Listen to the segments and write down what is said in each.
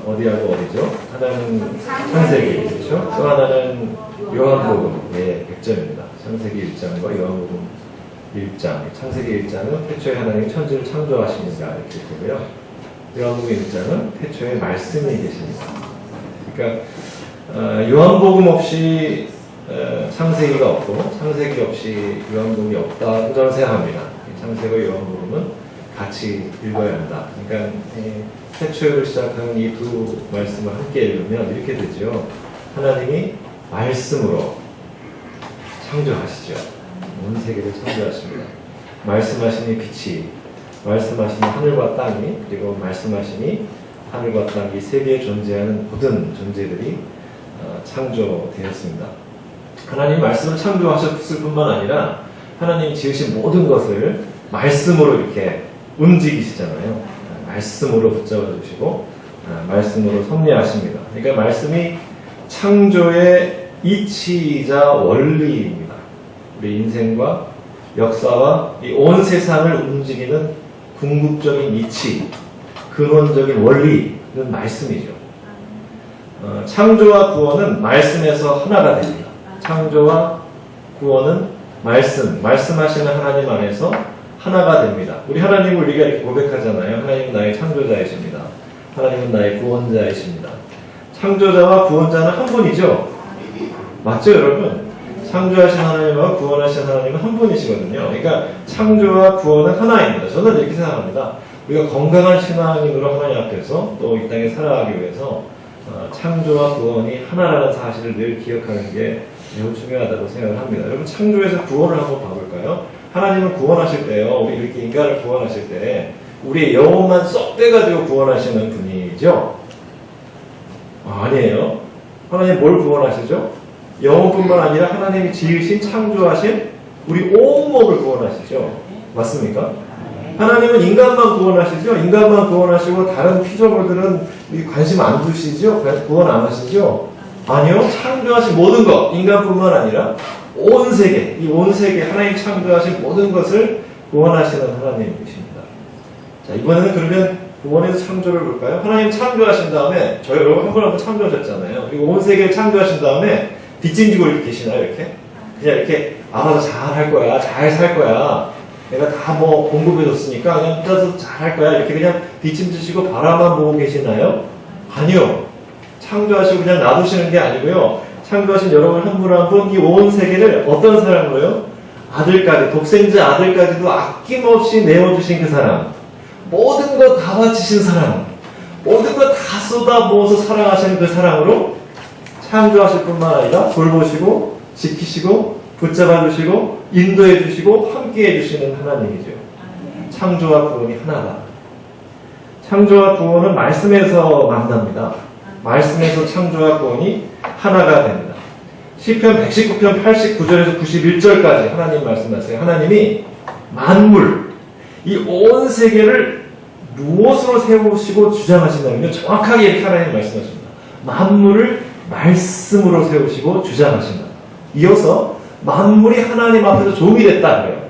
어디하고 어디죠? 하나는 창세기, 그렇죠? 또 하나는 요한복음의 100점입니다. 창세기 1장과 요한복음 1장. 창세기 1장은 태초에 하나님이 천지를 창조하십니다. 이렇게 되고요. 요한복음 1장은 태초에 말씀이 계십니다. 그러니까 요한복음 없이 창세기가 없고 창세기 없이 요한복음이 없다. 저는 생각합니다. 창세기와 요한복음은 같이 읽어야 한다. 그러니까 태초를 시작하는 이 두 말씀을 함께 읽으면 이렇게 되죠. 하나님이 말씀으로 창조하시죠. 온 세계를 창조하십니다. 말씀하시니 빛이, 말씀하시니 하늘과 땅이, 그리고 말씀하시니 하늘과 땅 이 세계에 존재하는 모든 존재들이 창조되었습니다. 하나님 말씀을 창조하셨을 뿐만 아니라 하나님이 지으신 모든 것을 말씀으로 이렇게 움직이시잖아요. 말씀으로 붙잡아 주시고 말씀으로 섭리하십니다. 그러니까 말씀이 창조의 이치이자 원리입니다. 우리 인생과 역사와 이 온 세상을 움직이는 궁극적인 이치, 근원적인 원리는 말씀이죠. 창조와 구원은 말씀에서 하나가 됩니다. 창조와 구원은 말씀하시는 하나님 안에서 하나가 됩니다. 우리 하나님을 우리가 이렇게 고백하잖아요. 하나님은 나의 창조자이십니다. 하나님은 나의 구원자이십니다. 창조자와 구원자는 한 분이죠. 맞죠, 여러분? 창조하신 하나님과 구원하신 하나님은 한 분이시거든요. 그러니까 창조와 구원은 하나입니다. 저는 이렇게 생각합니다. 우리가 건강한 신앙인으로 하나님 앞에서 또 이 땅에 살아가기 위해서 창조와 구원이 하나라는 사실을 늘 기억하는 게 매우 중요하다고 생각을 합니다. 여러분, 창조에서 구원을 한번 봐볼까요? 하나님은 구원하실 때요, 우리 이렇게 인간을 구원하실 때 우리의 영혼만 쏙 빼가지고 구원하시는 분이죠? 아니에요. 하나님 뭘 구원하시죠? 영혼뿐만 아니라 하나님이 지으신 창조하신 우리 온몸을 구원하시죠. 맞습니까? 하나님은 인간만 구원하시죠. 인간만 구원하시고 다른 피조물들은 관심 안 두시죠. 구원 안 하시죠. 아니요. 창조하신 모든 것, 인간뿐만 아니라 온 세계, 이 온 세계 하나님 창조하신 모든 것을 구원하시는 하나님이십니다. 자, 이번에는 그러면 구원에서 창조를 볼까요? 하나님 창조하신 다음에 저희 여러분 한 분 한 분 창조하셨잖아요. 그리고 온 세계를 창조하신 다음에 뒷짐지고 이렇게 계시나요? 이렇게? 그냥 이렇게 알아서 잘 할 거야, 잘 살 거야, 내가 다 뭐 공급해줬으니까 그냥 혼자서 잘 할 거야, 이렇게 그냥 뒷짐지시고 바라만 보고 계시나요? 아니요. 창조하시고 그냥 놔두시는 게 아니고요. 창조하신 여러분 한 분 한 분 이 온 세계를 어떤 사람으로요? 아들까지, 독생자 아들까지도 아낌없이 내어주신 그 사람, 모든 것 다 바치신 사람, 모든 것 다 쏟아부어서 사랑하시는 그 사랑으로 창조하실 뿐만 아니라 돌보시고 지키시고 붙잡아주시고 인도해주시고 함께해주시는 하나님이죠. 창조와 구원이 하나다. 창조와 구원은 말씀에서 만납니다. 말씀에서 창조와 구원이 하나가 됩니다. 시편 119편 89절에서 91절까지 하나님 말씀하세요. 하나님이 만물, 이 온 세계를 무엇으로 세우시고 주장하신다면요, 정확하게 이렇게 하나님 말씀하십니다. 만물을 말씀으로 세우시고 주장하신다. 이어서 만물이 하나님 앞에서 종이 됐다 그래요.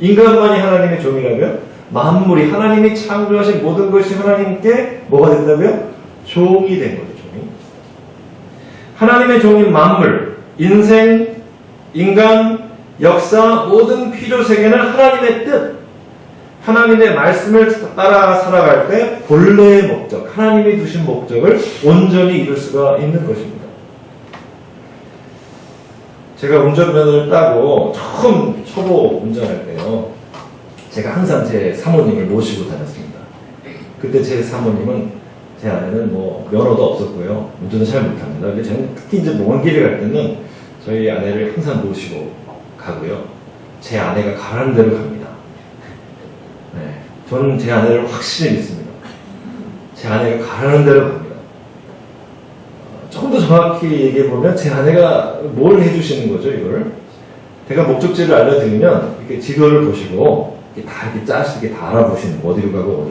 인간만이 하나님의 종이라고요? 만물이 하나님이 창조하신 모든 것이 하나님께 뭐가 됐다고요? 종이 된 거죠. 종이. 하나님의 종인 만물, 인생, 인간, 역사, 모든 피조세계는 하나님의 뜻, 하나님의 말씀을 따라 살아갈 때 본래의 목적, 하나님이 두신 목적을 온전히 이룰 수가 있는 것입니다. 제가 운전면허를 따고 처음 초보 운전할 때요, 제가 항상 제 사모님을 모시고 다녔습니다. 그때 제 사모님은, 제 아내는 뭐 면허도 없었고요, 운전을 잘 못합니다. 근데 저는 특히 이제 먼 길을 갈 때는 저희 아내를 항상 모시고 가고요, 제 아내가 가라는 대로 갑니다. 네, 저는 제 아내를 확실히 믿습니다. 제 아내가 가라는 대로 갑니다. 조금 더 정확히 얘기해보면 제 아내가 뭘 해주시는 거죠, 이걸? 제가 목적지를 알려드리면 이렇게 지도를 보시고 이렇게 다 이렇게 짜시게 다 알아보시는 거, 어디로 가고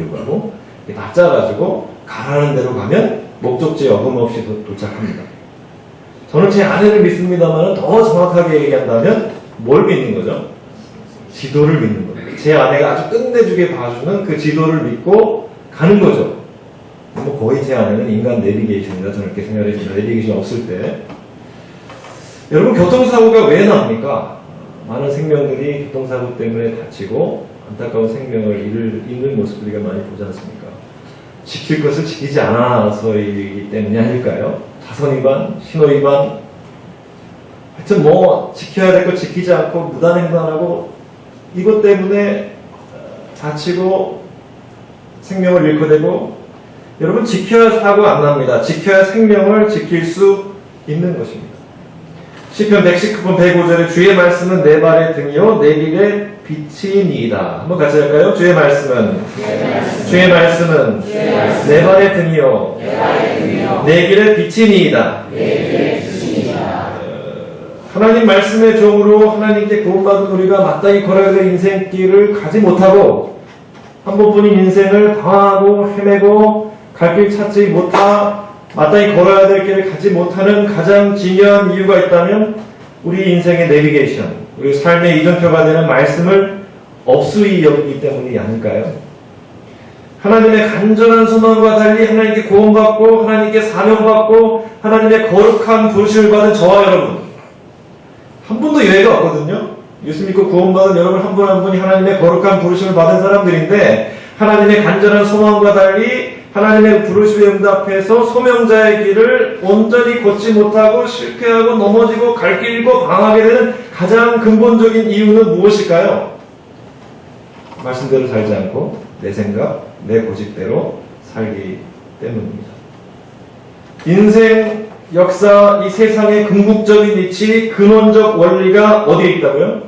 이렇게 다 짜가지고 가라는 대로 가면 목적지에 어김없이 도착합니다. 저는 제 아내를 믿습니다만 더 정확하게 얘기한다면 뭘 믿는 거죠? 지도를 믿는 거예요. 제 아내가 아주 끝내주게 봐주는 그 지도를 믿고 가는 거죠. 뭐 거의 제 안에는 인간 내비게이션이다. 저는 이렇게 생각을 했습니다. 내비게이션 없을 때. 여러분, 교통사고가 왜 납니까? 많은 생명들이 교통사고 때문에 다치고 안타까운 생명을 잃는 모습 우리가 많이 보지 않습니까? 지킬 것을 지키지 않아서이기 때문이 아닐까요? 차선 위반, 신호 위반, 하여튼 뭐 지켜야 될 거 지키지 않고 무단횡단하고 이것 때문에 다치고 생명을 잃게 되고, 여러분, 지켜야 사고 안 납니다. 지켜야 생명을 지킬 수 있는 것입니다. 시편 119편 105절에 주의 말씀은 내 발의 등이요 내 길의 빛이니이다. 한번 같이 할까요? 주의 말씀은 내 발의 등이요 내 길의 빛이니이다. 하나님 말씀의 종으로 하나님께 구원받은 우리가 마땅히 걸어야 될 인생길을 가지 못하고 한 번뿐인 인생을 방황하고 헤매고 갈 길 찾지 못하 마땅히 걸어야 될 길을 가지 못하는 가장 중요한 이유가 있다면 우리 인생의 내비게이션, 우리 삶의 이정표가 되는 말씀을 없수히 여기기 때문이 아닐까요? 하나님의 간절한 소망과 달리 하나님께 구원받고 하나님께 사명받고 하나님의 거룩한 부르심을 받은 저와 여러분, 한 분도 예외가 없거든요. 예수 믿고 구원받은 여러분 한 분 한 분이 하나님의 거룩한 부르심을 받은 사람들인데, 하나님의 간절한 소망과 달리 하나님의 부르심에 응답해서 소명자의 길을 온전히 걷지 못하고 실패하고 넘어지고 갈 길 잃고 방황하게 되는 가장 근본적인 이유는 무엇일까요? 말씀대로 살지 않고 내 생각, 내 고집대로 살기 때문입니다. 인생, 역사, 이 세상의 궁극적인 이치, 근원적 원리가 어디에 있다고요?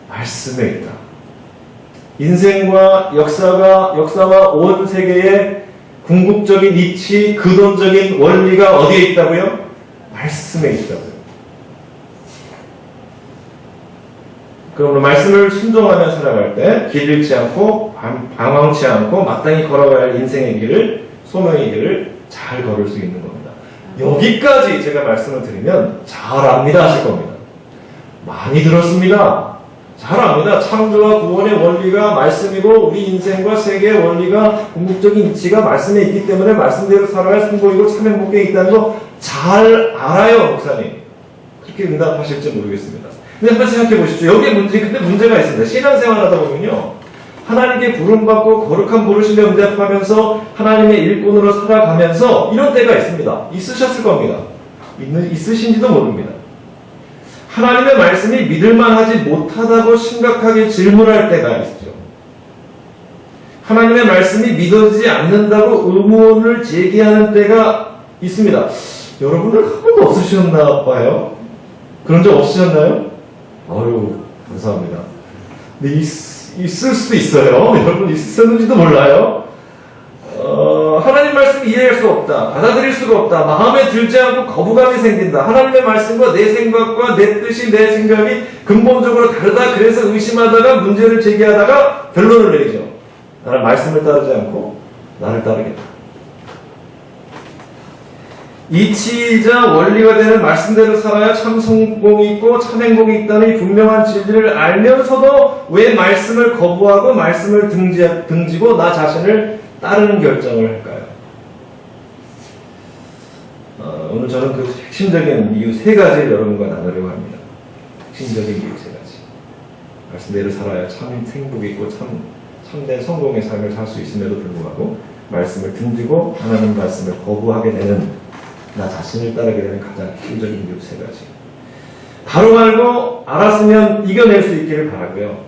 말씀에 있다. 인생과 역사와 온 세계의 궁극적인 이치, 근원적인 원리가 어디에 있다고요? 말씀에 있다고요. 그러므로 말씀을 순종하며 살아갈 때 길 잃지 않고 방황치 않고 마땅히 걸어가야 할 인생의 길을, 소명의 길을 잘 걸을 수 있는 겁니다. 여기까지 제가 말씀을 드리면 잘 압니다 하실 겁니다. 많이 들었습니다. 잘 압니다. 창조와 구원의 원리가 말씀이고 우리 인생과 세계의 원리가 궁극적인 이치가 말씀에 있기 때문에 말씀대로 살아야 성공이고 참 행복에 있다는 거 잘 알아요, 목사님. 그렇게 응답하실지 모르겠습니다. 근데 한번 생각해 보십시오. 여기에 근데 문제가 있습니다. 신앙생활 하다 보면요, 하나님께 부름받고 거룩한 부르심에 응답하면서 하나님의 일꾼으로 살아가면서 이런 때가 있습니다. 있으셨을 겁니다. 있으신지도 모릅니다. 하나님의 말씀이 믿을만하지 못하다고 심각하게 질문할 때가 있죠. 하나님의 말씀이 믿어지지 않는다고 의문을 제기하는 때가 있습니다. 여러분들 한 번도 없으셨나 봐요? 그런 적 없으셨나요? 아유, 감사합니다. 근데 있을 수도 있어요. 여러분 있었는지도 몰라요. 하나님 말씀 이해할 수 없다. 받아들일 수가 없다. 마음에 들지 않고 거부감이 생긴다. 하나님의 말씀과 내 생각과 내 뜻이, 내 생각이 근본적으로 다르다. 그래서 의심하다가 문제를 제기하다가 결론을 내리죠. 나는 말씀을 따르지 않고 나를 따르겠다. 이치이자 원리가 되는 말씀대로 살아야 참 성공이 있고 참 행복이 있다는 분명한 진리를 알면서도 왜 말씀을 거부하고 말씀을 등지고 나 자신을 따르는 결정을 할까요? 오늘 저는 그 핵심적인 이유 세 가지를 여러분과 나누려고 합니다. 핵심적인 이유 세 가지. 말씀대로 살아야 참 행복이 있고 참된 성공의 삶을 살 수 있음에도 불구하고 말씀을 등지고 하나님 말씀을 거부하게 되는 나 자신을 따르게 되는 가장 핵심적인 이유 세 가지. 바로 알고 알았으면 이겨낼 수 있기를 바라고요.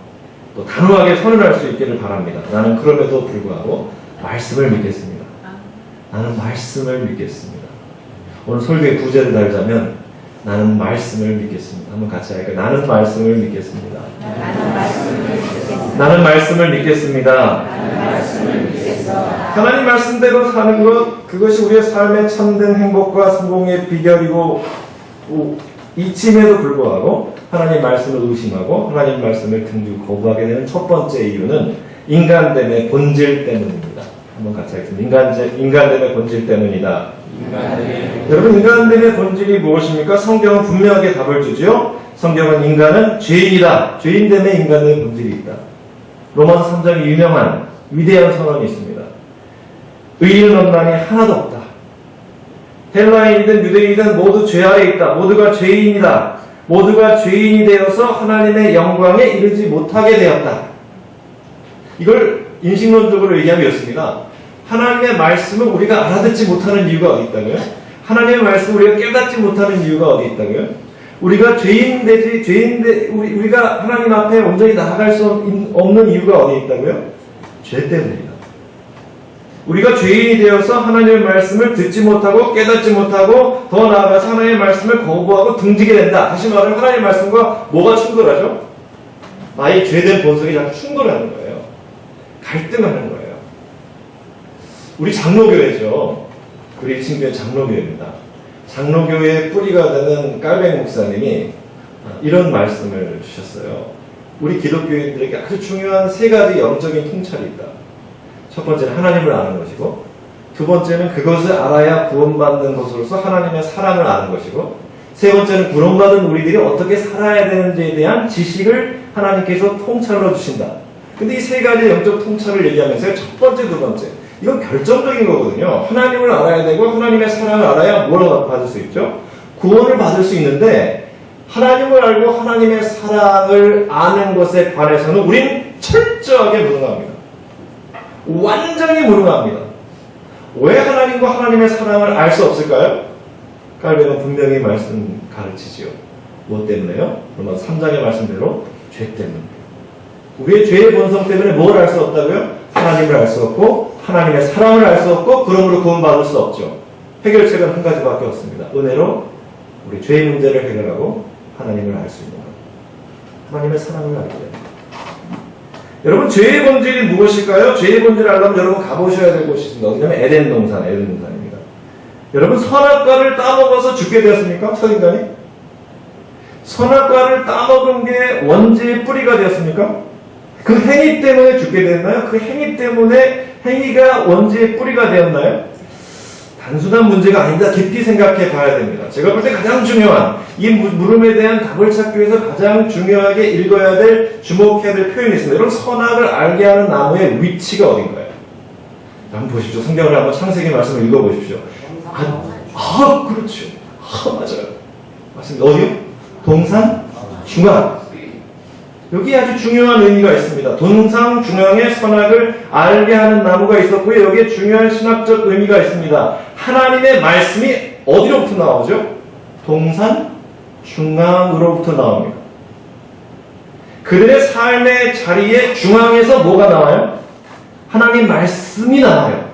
또 단호하게 선언할 수 있기를 바랍니다. 나는 그럼에도 불구하고 말씀을 믿겠습니다. 나는 말씀을 믿겠습니다. 오늘 설교의 구제를 달자면 나는 말씀을 믿겠습니다. 한번 같이 할까요? 나는 말씀을 믿겠습니다. 나는 말씀을 믿겠습니다. 하나님 말씀대로 사는 것, 그것이 우리의 삶의 참된 행복과 성공의 비결이고 이침에도 불구하고 하나님 말씀을 의심하고 하나님 말씀을 등지고 거부하게 되는 첫 번째 이유는 인간됨의 본질 때문입니다. 한번 같이 하겠습니다. 인간됨의 본질 때문이다. 여러분, 인간됨의 본질이 무엇입니까? 성경은 분명하게 답을 주죠. 성경은 인간은 죄인이다. 죄인됨의 인간의 본질이 있다. 로마서 3장에 유명한 위대한 선언이 있습니다. 의인은 없나니 하나도 없다. 헬라인이든 유대인이든 모두 죄 아래 있다. 모두가 죄인이다. 모두가 죄인이 되어서 하나님의 영광에 이르지 못하게 되었다. 이걸 인식론적으로 얘기하면 이렇습니다. 하나님의 말씀을 우리가 알아듣지 못하는 이유가 어디 있다고요? 하나님의 말씀을 우리가 깨닫지 못하는 이유가 어디 있다고요? 우리가 우리가 하나님 앞에 온전히 나아갈 수 없는 이유가 어디 있다고요? 죄 때문입니다. 우리가 죄인이 되어서 하나님의 말씀을 듣지 못하고 깨닫지 못하고 더 나아가서 하나님의 말씀을 거부하고 등지게 된다. 다시 말하면 하나님의 말씀과 뭐가 충돌하죠? 나의 죄된 본성이 자꾸 충돌하는 거예요. 갈등하는 거예요. 우리 장로교회죠. 우리 친구의 장로교회입니다. 장로교회의 뿌리가 되는 깔뱅 목사님이 이런 말씀을 주셨어요. 우리 기독교인들에게 아주 중요한 세 가지 영적인 통찰이 있다. 첫 번째는 하나님을 아는 것이고, 두 번째는 그것을 알아야 구원받는 것으로서 하나님의 사랑을 아는 것이고, 세 번째는 구원받은 우리들이 어떻게 살아야 되는지에 대한 지식을 하나님께서 통찰로 주신다. 근데 이 세 가지 영적 통찰을 얘기하면서 첫 번째, 두 번째, 이건 결정적인 거거든요. 하나님을 알아야 되고 하나님의 사랑을 알아야 뭘 받을 수 있죠? 구원을 받을 수 있는데, 하나님을 알고 하나님의 사랑을 아는 것에 관해서는 우린 철저하게 무능합니다. 완전히 무능합니다. 왜 하나님과 하나님의 사랑을 알 수 없을까요? 깔뱅은 분명히 말씀 가르치지요. 무엇 때문에요? 로마 3장의 말씀대로 죄 때문에. 우리의 죄의 본성 때문에 뭘 알 수 없다고요? 하나님을 알 수 없고 하나님의 사랑을 알 수 없고 그러므로 구원받을 수 없죠. 해결책은 한 가지밖에 없습니다. 은혜로 우리 죄의 문제를 해결하고 하나님을 알 수 있는 것. 하나님의 사랑을 알게 됩니다. 여러분, 죄의 본질이 무엇일까요? 죄의 본질을 알려면 여러분 가보셔야 될 곳이 있습니다. 어디냐면 에덴 동산입니다. 여러분, 선악과를 따먹어서 죽게 되었습니까? 첫 인간이? 선악과를 따먹은 게 원죄의 뿌리가 되었습니까? 그 행위 때문에 죽게 됐나요? 그 행위 때문에 행위가 원죄의 뿌리가 되었나요? 단순한 문제가 아니다. 깊이 생각해 봐야 됩니다. 제가 볼 때 가장 중요한, 이 물음에 대한 답을 찾기 위해서 가장 중요하게 읽어야 될, 주목해야 될 표현이 있습니다. 여러분, 선악을 알게 하는 나무의 위치가 어딘가요? 한번 보십시오. 성경을 한번 창세기 말씀을 읽어보십시오. 그렇죠. 맞아요. 맞습니다. 어디요? 동산 중앙. 여기 아주 중요한 의미가 있습니다. 동상 중앙에 선악을 알게 하는 나무가 있었고요. 여기에 중요한 신학적 의미가 있습니다. 하나님의 말씀이 어디로부터 나오죠? 동산 중앙으로부터 나옵니다. 그들의 삶의 자리의 중앙에서 뭐가 나와요? 하나님 말씀이 나와요.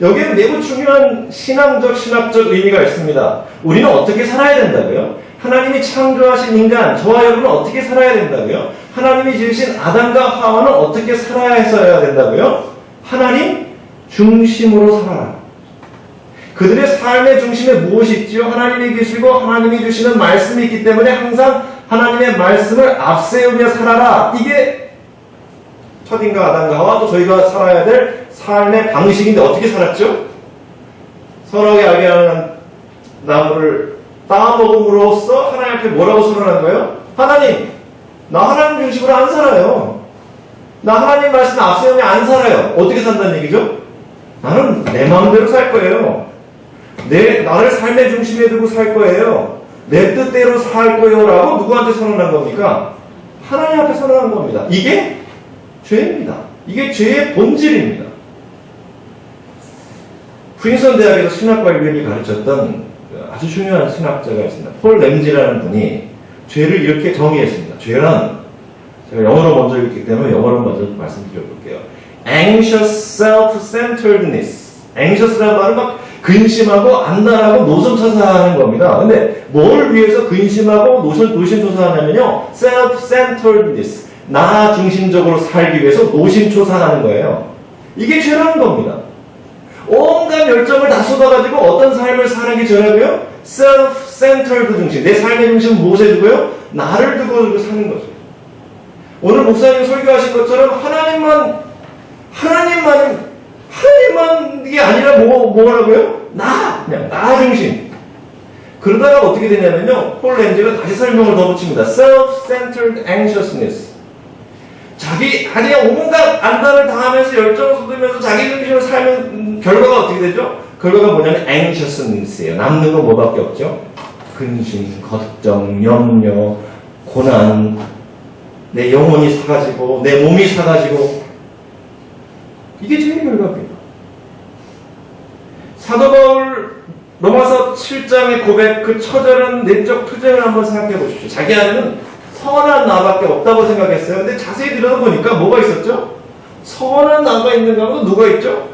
여기에 매우 중요한 신학적 의미가 있습니다. 우리는 어떻게 살아야 된다고요? 하나님이 창조하신 인간, 저와 여러분은 어떻게 살아야 된다고요? 하나님이 지으신 아담과 하와는 어떻게 살아야 했어야 된다고요? 하나님 중심으로 살아라. 그들의 삶의 중심에 무엇이 있지요? 하나님이 계시고 하나님이 주시는 말씀이 있기 때문에 항상 하나님의 말씀을 앞세우며 살아라. 이게 첫인과 아담과 하와 또 저희가 살아야 될 삶의 방식인데 어떻게 살았죠? 선악을 알게 하는 나무를 따먹음으로써 하나님 앞에 뭐라고 선언한 거예요? 하나님, 나 하나님 중심으로 안 살아요. 나 하나님 말씀 앞세우며 안 살아요. 어떻게 산다는 얘기죠? 나는 내 마음대로 살 거예요. 나를 삶의 중심에 두고 살 거예요. 내 뜻대로 살 거예요. 라고 누구한테 선언한 겁니까? 하나님 앞에 선언한 겁니다. 이게 죄입니다. 이게 죄의 본질입니다. 프린스턴 대학에서 신학과 윤리 가르쳤던 아주 중요한 신학자가 있습니다. 폴 램지라는 분이 죄를 이렇게 정의했습니다. 죄란, 제가 영어로 먼저 읽기 때문에 영어로 먼저 말씀드려볼게요. Anxious self-centeredness. Anxious라는 말은 막 근심하고 안달하고 노심초사하는 겁니다. 근데 뭘 위해서 근심하고 노심초사하냐면요, self-centeredness. 나 중심적으로 살기 위해서 노심초사하는 거예요. 이게 죄라는 겁니다. 온갖 열정을 다 쏟아가지고 어떤 삶을 사는 게 죄라고요? self-centered 중심. 내 삶의 중심은 무엇에 두고요? 나를 두고 사는 거죠. 오늘 목사님 설교하신 것처럼 하나님만 이게 아니라 뭐라고요? 그냥 나 중심. 그러다가 어떻게 되냐면요, 폴 렌즈가 다시 설명을 더 붙입니다. self-centered anxiousness. 자기 아니야 온갖 안달을 당하면서 열정을 쏟으면서 자기 중심으로 살면 결과가 어떻게 되죠? 결과가 뭐냐면 anxiousness예요. 남는 건 뭐밖에 없죠? 근심, 걱정, 염려, 고난, 내 영혼이 사가지고 내 몸이 사가지고 이게 제일 결과입니다. 사도 바울 로마서 7장의 고백 그 처절한 내적 투쟁을 한번 생각해 보십시오. 자기 안에는 선한 나밖에 없다고 생각했어요. 근데 자세히 들여다보니까 뭐가 있었죠? 선한 나가 있는가 하면 누가 있죠?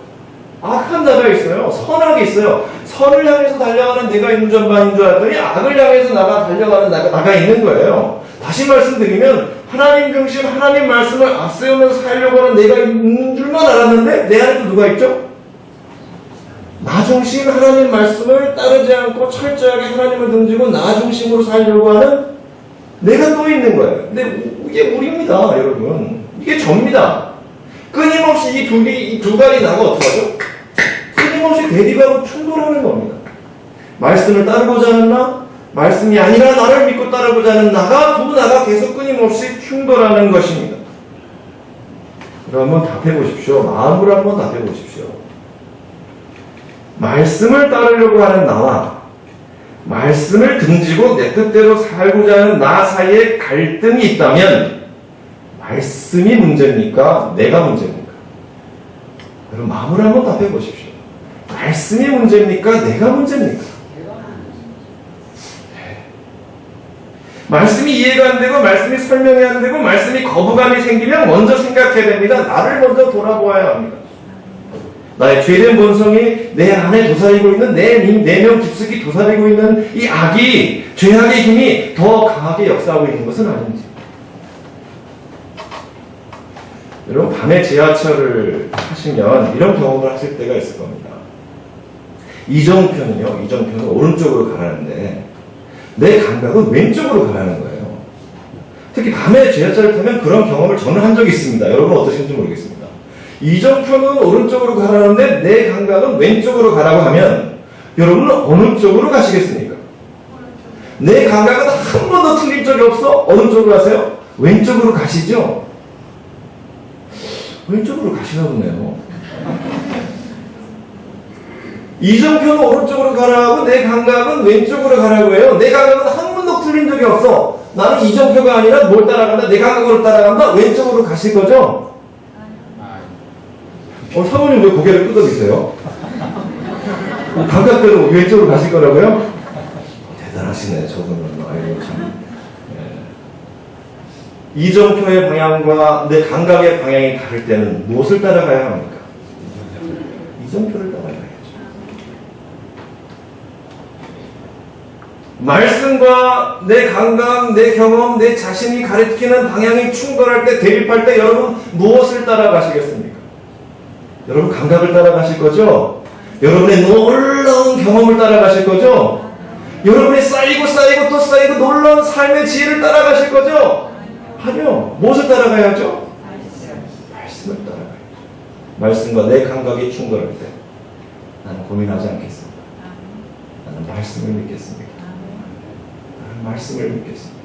악한 나가 있어요. 선악이 있어요. 선을 향해서 달려가는 내가 있는 전반인 줄 알았더니 악을 향해서 달려가는 나가 있는 거예요. 다시 말씀드리면 하나님 중심 하나님 말씀을 앞세우면서 살려고 하는 내가 있는 줄만 알았는데 내 안에 또 누가 있죠? 나 중심 하나님 말씀을 따르지 않고 철저하게 하나님을 등지고 나 중심으로 살려고 하는 내가 또 있는 거예요. 근데 이게 우리입니다, 여러분. 이게 접니다. 끊임없이 이 두 가지 나가 어떻게 하죠? 끊임없이 대립하고 충돌하는 겁니다. 말씀을 따르고자 하는 나, 말씀이 아니라 나를 믿고 따르고자 하는 나가 두 나가 계속 끊임없이 충돌하는 것입니다. 그러면 답해 보십시오. 마음으로 한번 답해 보십시오. 말씀을 따르려고 하는 나와 말씀을 등지고 내 뜻대로 살고자 하는 나 사이에 갈등이 있다면 말씀이 문제입니까? 내가 문제입니까? 여러분 마음으로 한번 답해 보십시오. 말씀이 문제입니까? 내가 문제입니까? 말씀이 이해가 안 되고 말씀이 설명이 안 되고 말씀이 거부감이 생기면 먼저 생각해야 됩니다. 나를 먼저 돌아보아야 합니다. 나의 죄된 본성이 내 안에 도사리고 있는 내면 깊숙이 도사리고 있는 이 악이 죄악의 힘이 더 강하게 역사하고 있는 것은 아닌지. 여러분 밤에 지하철을 타시면 이런 경험을 하실 때가 있을 겁니다. 이정표는 오른쪽으로 가라는데 내 감각은 왼쪽으로 가라는 거예요. 특히 밤에 지하철을 타면 그런 경험을 저는 한 적이 있습니다. 여러분 어떠신지 모르겠습니다. 이정표는 오른쪽으로 가라는데 내 감각은 왼쪽으로 가라고 하면 여러분은 어느 쪽으로 가시겠습니까? 내 감각은 한 번도 틀린 적이 없어? 어느 쪽으로 가세요? 왼쪽으로 가시죠? 왼쪽으로 가시나 보네요. 이정표는 오른쪽으로 가라고 내 감각은 왼쪽으로 가라고 해요. 내 감각은 한 번도 틀린 적이 없어. 나는 이정표가 아니라 뭘 따라간다? 내 감각으로 따라간다? 왼쪽으로 가실 거죠? 사모님 왜 고개를 끄덕이세요? 감각대로 왼쪽으로 가실 거라고요? 대단하시네, 저분은. 아이고, 참. 네. 이정표의 방향과 내 감각의 방향이 다를 때는 무엇을 따라가야 합니까? 이정표를 따라가야죠. 말씀과 내 감각, 내 경험, 내 자신이 가리키는 방향이 충돌할 때, 대립할 때 여러분 무엇을 따라가시겠습니까? 여러분 감각을 따라가실 거죠? 여러분의 놀라운 경험을 따라가실 거죠? 여러분이 쌓이고 또 쌓이고 놀라운 삶의 지혜를 따라가실 거죠? 아니요. 무엇을 따라가야죠? 말씀을 따라가야죠. 말씀과 내 감각이 충돌할 때 나는 고민하지 않겠습니다. 나는 말씀을 믿겠습니다. 나는 말씀을 믿겠습니다.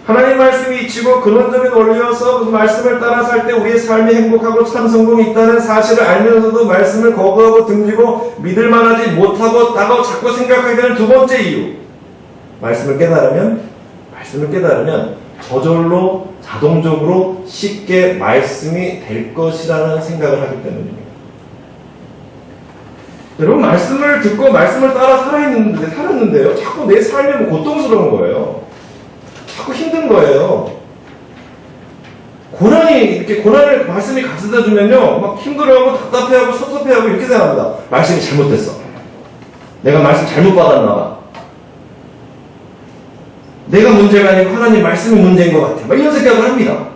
하나님 말씀이 이치고 근원적인 원리여서 그 말씀을 따라 살 때 우리의 삶이 행복하고 참 성공이 있다는 사실을 알면서도 말씀을 거부하고 등지고 믿을 만하지 못하고 자꾸 생각하게 되는 두 번째 이유. 말씀을 깨달으면 저절로 자동적으로 쉽게 말씀이 될 것이라는 생각을 하기 때문입니다. 여러분 말씀을 듣고 말씀을 따라 살았는데요. 자꾸 내 삶이 고통스러운 거예요. 자꾸 힘든 거예요. 고난을 말씀이 가져다 주면요, 막 힘들어하고 답답해하고 섭섭해하고 이렇게 생각합니다. 말씀이 잘못됐어. 내가 말씀 잘못 받았나 봐. 내가 문제가 아니고 하나님 말씀이 문제인 것 같아. 막 이런 생각을 합니다.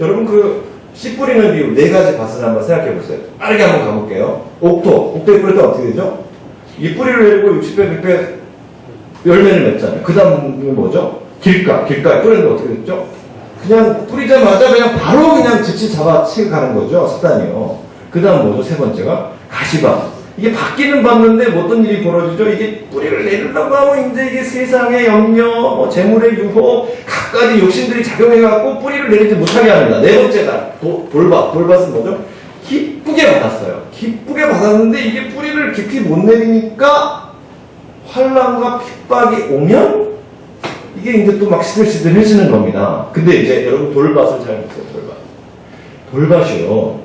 여러분 씨 뿌리는 비유 4가지 밭을 한번 생각해 보세요. 빠르게 한번 가볼게요. 옥토에 뿌릴 때 어떻게 되죠? 이 뿌리를 내리고 60배, 100배 열매를 맺잖아요. 그 다음은 뭐죠? 길가에 뿌리는 거 어떻게 됐죠? 그냥 뿌리자마자 바로 그냥 즉시 잡아치고 가는 거죠. 사단이요. 그 다음 뭐죠? 세 번째가 가시밭. 이게 받기는 받는데 어떤 일이 벌어지죠? 이게 뿌리를 내리려고 하면 이제 이게 세상의 염려, 뭐 재물의 유혹, 각가지 욕심들이 작용해갖고 뿌리를 내리지 못하게 합니다. 네 번째가 돌밭. 돌밭은 뭐죠? 기쁘게 받았어요. 기쁘게 받았는데 이게 뿌리를 깊이 못 내리니까 환난과 핍박이 오면 이게 이제 또 막 시들시들해지는 겁니다. 근데 이제 여러분 돌밭을 잘 보세요. 돌밭이요.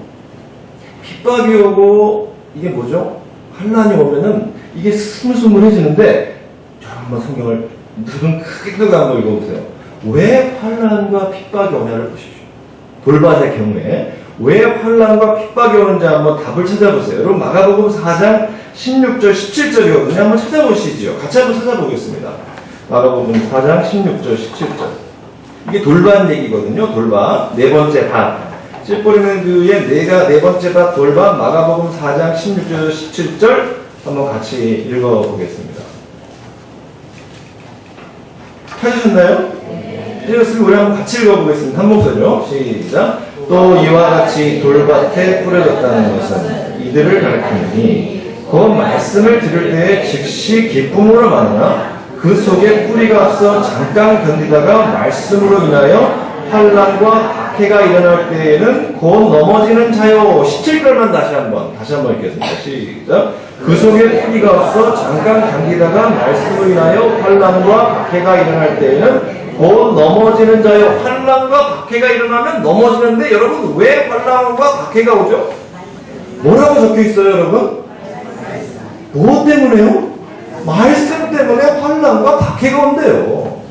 핍박이 오고 이게 뭐죠? 환난이 오면은 이게 스물스물해지는데 한번 성경을 눈 크게 뜨고 한번 읽어보세요. 왜 환난과 핍박이 오냐를 보십시오. 돌밭의 경우에 왜 환난과 핍박이 오는지 한번 답을 찾아보세요. 여러분 마가복음 4장 16절 17절이거든요. 한번 찾아보시죠. 같이 한번 찾아보겠습니다. 마가복음 4장 16절 17절. 이게 돌밭 얘기거든요. 돌밭. 네 번째 밭. 씨 뿌리는 그의 네 번째 밭 돌밭. 마가복음 4장 16절 17절 한번 같이 읽어보겠습니다. 찾으셨나요? 읽었으면 우리 한번 같이 읽어보겠습니다. 한 목소리로 시작. 또 이와 같이 돌밭에 뿌려졌다는 것은 이들을 가리키니 그 말씀을 들을 때에 즉시 기쁨으로 만나 그 속에 뿌리가 없어 잠깐 견디다가 말씀으로 인하여 환난과 박해가 일어날 때에는 곧 넘어지는 자요. 17절만 다시 한번 읽겠습니다. 시작. 그 속에 뿌리가 없어 잠깐 견디다가 말씀으로 인하여 환난과 박해가 일어날 때에는 곧 넘어지는 자요. 환난과 박해가 일어나면 넘어지는데 여러분 왜 환난과 박해가 오죠? 뭐라고 적혀 있어요, 여러분? 뭐 때문에요? 말씀 때문에 환난과 박해가 온대요.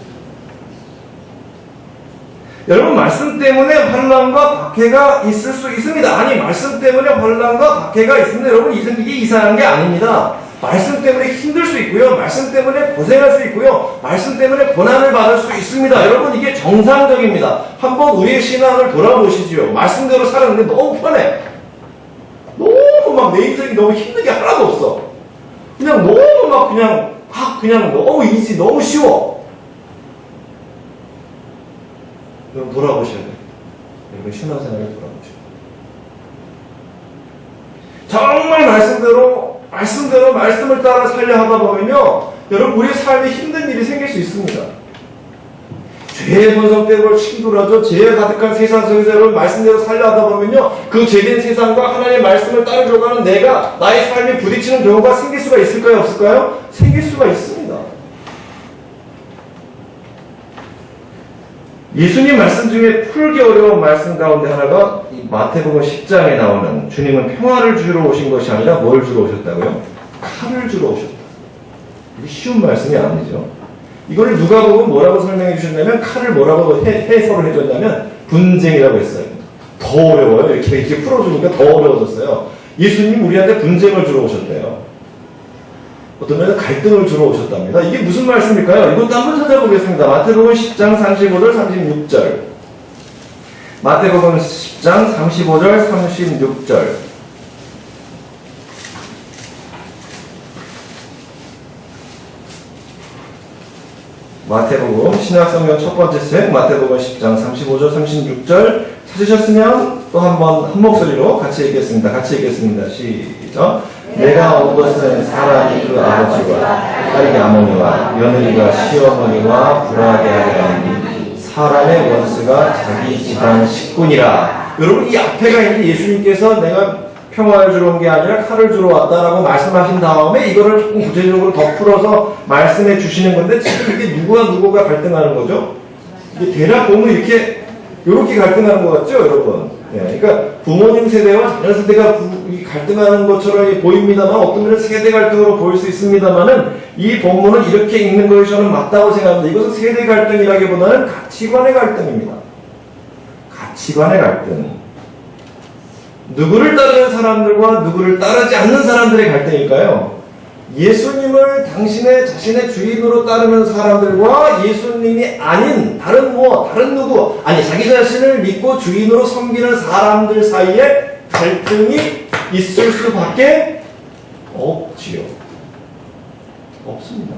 여러분 말씀 때문에 환난과 박해가 있을 수 있습니다. 아니 말씀 때문에 환난과 박해가 있습니다. 여러분 이게 이상한 게 아닙니다. 말씀 때문에 힘들 수 있고요. 말씀 때문에 고생할 수 있고요. 말씀 때문에 고난을 받을 수 있습니다. 여러분 이게 정상적입니다. 한번 우리의 신앙을 돌아보시죠. 말씀대로 살았는데 너무 편해. 너무 막 내 인생이 너무 힘든 게 하나도 없어. 그냥 너무 막 그냥 너무 이지, 너무 쉬워. 여러분 돌아보셔야 돼요. 여러분 신앙생활을 돌아보셔야 돼요. 정말 말씀대로 말씀을 따라 살려 하다 보면요, 여러분 우리의 삶에 힘든 일이 생길 수 있습니다. 죄의 본성 때문에 충돌하죠. 죄에 가득한 세상 속에서 여러분 말씀대로 살려 하다 보면요, 그 죄된 세상과 하나님의 말씀을 따르려고 하는 내가 나의 삶에 부딪히는 경우가 생길 수가 있을까요? 없을까요? 생길 수가 있습니다. 예수님 말씀 중에 풀기 어려운 말씀 가운데 하나가 이 마태복음 10장에 나오는 주님은 평화를 주러 오신 것이 아니라 뭘 주러 오셨다고요? 칼을 주러 오셨다. 이게 쉬운 말씀이 아니죠. 이거를 누가복음 뭐라고 설명해 주셨냐면 칼을 뭐라고 해설을 해줬냐면 분쟁이라고 했어요. 더 어려워요. 이렇게 풀어주니까 더 어려워졌어요. 예수님 우리한테 분쟁을 주러 오셨대요. 어떤 면에서 갈등을 주러 오셨답니다. 이게 무슨 말씀일까요? 이것도 한번 찾아보겠습니다. 마태복음 10장 35절 36절. 마태복음 10장 35절 36절. 마태복음 신약성경 첫 번째 책 마태복음 10장 35절 36절 찾으셨으면 또 한 목소리로 같이 읽겠습니다. 시작. 내가 온 것은 사람이 그 아버지와 딸이 어머니와 며느리가 시어머니와 불화하게 하게 하니 사람의 원수가 자기 집안 식구니라. 여러분 이 앞에가 이제 예수님께서 내가 평화를 주러 온 게 아니라 칼을 주러 왔다라고 말씀하신 다음에 이거를 조금 구체적으로 더 풀어서 말씀해 주시는 건데 지금 이게 누구가 갈등하는 거죠? 이게 대략 보면 이렇게 갈등하는 것 같죠, 여러분? 예, 그러니까 부모님 세대와 자녀 세대가 갈등하는 것처럼 보입니다만 어떤 면은 세대 갈등으로 보일 수 있습니다만은 이 본문은 이렇게 읽는 것이 저는 맞다고 생각합니다. 이것은 세대 갈등이라기보다는 가치관의 갈등입니다. 가치관의 갈등. 누구를 따르는 사람들과 누구를 따르지 않는 사람들의 갈등일까요? 예수님을 자신의 주인으로 따르는 사람들과 예수님이 아닌 다른 누구, 자기 자신을 믿고 주인으로 섬기는 사람들 사이에 갈등이 있을 수밖에 없지요. 없습니다.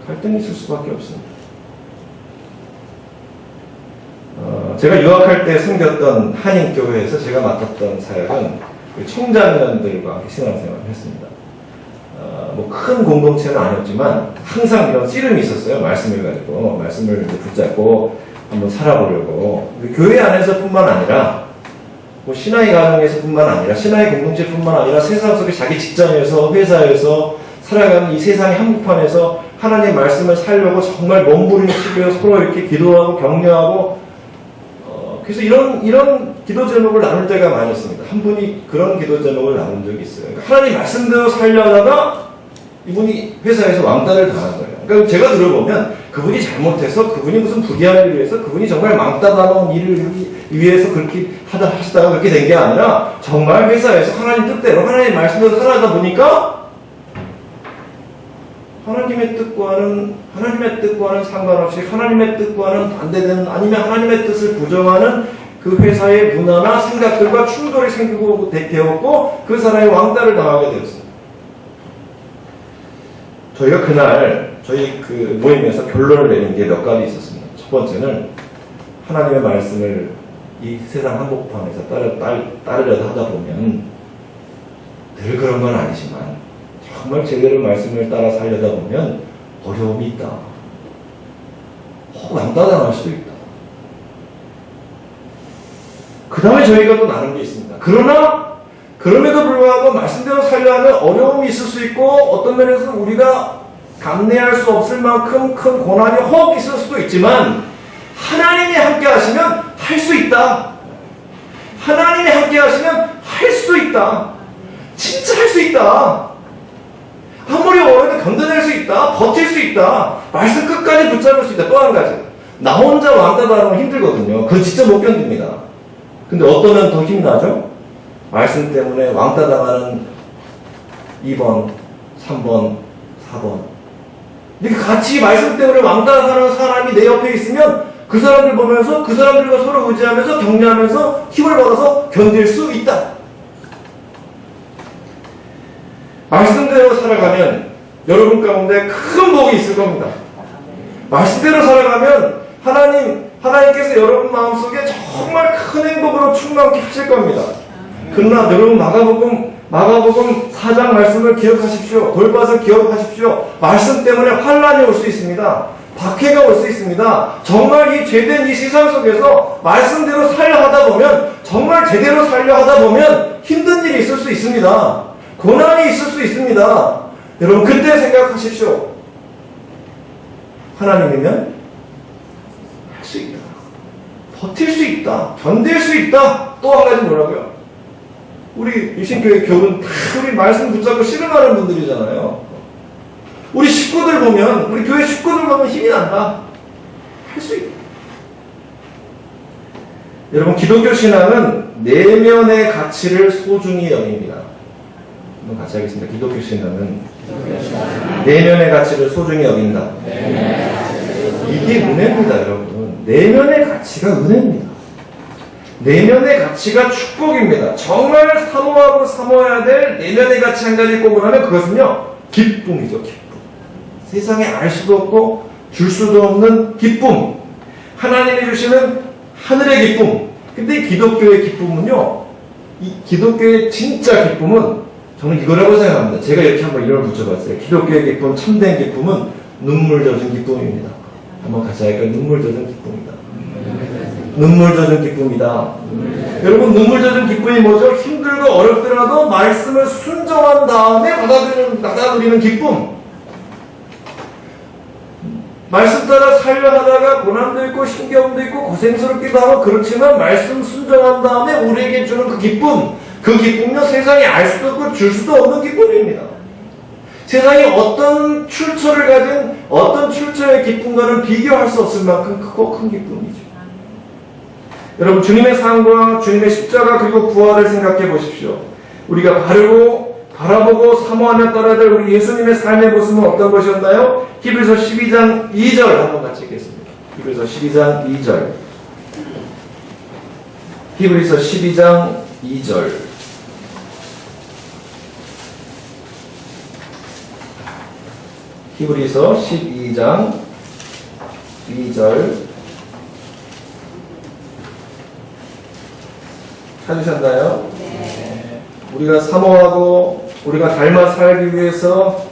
갈등이 있을 수밖에 없습니다. 제가 유학할 때 섬겼던 한인교회에서 제가 맡았던 사역은 청자년들과 함께 신앙생활을 했습니다. 뭐 큰 공동체는 아니었지만 항상 이런 씨름이 있었어요. 말씀을 가지고 말씀을 붙잡고 한번 살아보려고. 교회 안에서뿐만 아니라 뭐 신앙의 가정에서뿐만 아니라 신앙의 공동체뿐만 아니라 세상 속에 자기 직장에서 회사에서 살아가는 이 세상의 한복판에서 하나님의 말씀을 살려고 정말 몸부림치고 서로 이렇게 기도하고 격려하고 그래서 이런 기도 제목을 나눌 때가 많이 있습니다. 한 분이 그런 기도 제목을 나눈 적이 있어요. 그러니까 하나님 말씀대로 살려다가 이분이 회사에서 왕따를 당한 거예요. 그러니까 제가 들어보면 그분이 잘못해서 그분이 무슨 부귀한 일을 해서 그분이 정말 왕따다운 일을 위해서 그렇게 하시다가 그렇게 된 게 아니라 정말 회사에서 하나님 뜻대로 하나님 말씀대로 살아가다 보니까 하나님의 뜻과는 상관없이 하나님의 뜻과는 반대되는 아니면 하나님의 뜻을 부정하는 그 회사의 문화나 생각들과 충돌이 생기고 되었고 그 사람이 왕따를 당하게 되었습니다. 저희가 그날 저희 그 모임에서 결론을 내린 게 몇 가지 있었습니다. 첫 번째는 하나님의 말씀을 이 세상 한복판에서 따르려다 하다 보면 늘 그런 건 아니지만 정말 제대로 말씀을 따라 살려다 보면 어려움이 있다. 왕따당할 수도 있다. 그 다음에 저희가 또 나눈 게 있습니다. 그럼에도 불구하고 말씀대로 살려 하면 어려움이 있을 수 있고 어떤 면에서 우리가 감내할 수 없을 만큼 큰 고난이 혹 있을 수도 있지만 하나님이 함께 하시면 할 수 있다. 하나님이 함께 하시면 할 수 있다. 진짜 할 수 있다. 아무리 어려워도 견뎌낼 수 있다. 버틸 수 있다. 말씀 끝까지 붙잡을 수 있다. 또 한 가지. 나 혼자 왕따당하면 힘들거든요. 그건 진짜 못 견딥니다. 근데 어떠면 더 힘나죠? 말씀 때문에 왕따당하는 2번, 3번, 4번. 이렇게 같이 말씀 때문에 왕따당하는 사람이 내 옆에 있으면 그 사람들 보면서 그 사람들과 서로 의지하면서 격려하면서 힘을 받아서 견딜 수 있다. 말씀대로 살아가면 여러분 가운데 큰 복이 있을 겁니다. 말씀대로 살아가면 하나님께서 여러분 마음속에 정말 큰 행복으로 충만케 하실 겁니다. 그러나 여러분 마가복음 4장 말씀을 기억하십시오. 돌봐서 기억하십시오. 말씀 때문에 환란이 올 수 있습니다. 박해가 올 수 있습니다. 정말 이 죄된 이 세상 속에서 말씀대로 살려 하다 보면 정말 제대로 살려 하다 보면 힘든 일이 있을 수 있습니다. 고난이 있을 수 있습니다. 여러분 그때 생각하십시오. 하나님이면 할 수 있다. 버틸 수 있다. 견딜 수 있다. 또 한 가지 뭐라고요? 우리 일신교회 교훈 우리 말씀 붙잡고 씨름하는 분들이잖아요. 우리 식구들 보면 우리 교회 식구들 보면 힘이 난다. 할 수 있다. 여러분 기독교 신앙은 내면의 가치를 소중히 여깁니다. 한번 같이 하겠습니다. 기독교 신앙은 내면의 가치를 소중히 여긴다. 이게 은혜입니다, 여러분. 내면의 가치가 은혜입니다. 내면의 가치가 축복입니다. 정말 사모하고 사모해야 될 내면의 가치 한 가지 꼽으라면 그것은요, 기쁨이죠, 기쁨. 세상에 알 수도 없고 줄 수도 없는 기쁨. 하나님이 주시는 하늘의 기쁨. 근데 기독교의 기쁨은요, 이 기독교의 진짜 기쁨은 저는 이거라고 생각합니다. 제가 이렇게 한번 이름을 붙여봤어요. 기독교의 기쁨, 참된 기쁨은 눈물 젖은 기쁨입니다. 한번 같이 할까요? 눈물 젖은 기쁨이다. 눈물 젖은 기쁨이다. 여러분 눈물 젖은 기쁨이 뭐죠? 힘들고 어렵더라도 말씀을 순종한 다음에 받아들이는 기쁨. 말씀 따라 살려 하다가 고난도 있고 신경도 있고 고생스럽기도 하고 그렇지만 말씀 순종한 다음에 우리에게 주는 그 기쁨. 그 기쁨은요 세상에 알 수도 없고 줄 수도 없는 기쁨입니다. 세상이 어떤 출처를 가진 어떤 출처의 기쁨과는 비교할 수 없을 만큼 크고 큰 기쁨이죠. 여러분 주님의 삶과 주님의 십자가 그리고 부활을 생각해 보십시오. 우리가 바라보고 사모하며 따라야 될 우리 예수님의 삶의 모습은 어떤 것이었나요? 히브리서 12장 2절 한번 같이 읽겠습니다. 히브리서 12장 2절. 히브리서 12장 2절. 히브리서 12장 2절. 찾으셨나요? 네. 우리가 사모하고 우리가 닮아 살기 위해서